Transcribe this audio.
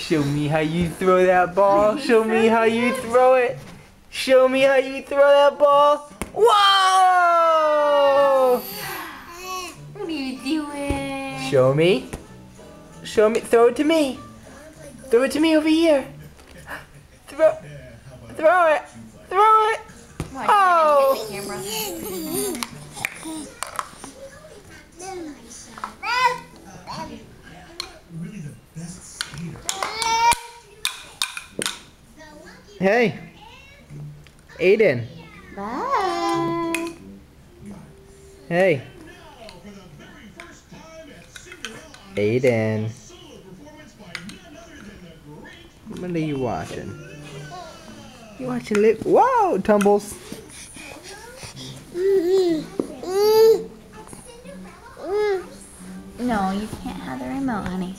Show me how you throw that ball. Show me how you throw it. Show me how you throw that ball. Whoa! What are you doing? Show me. Show me. Throw it to me. Throw it to me over here. Throw it. Throw it. Oh! Hey, Aiden. Bye. Hey. Aiden. What are you watching? You watching Lit? Whoa, Tumbles. No, you can't have the remote, honey.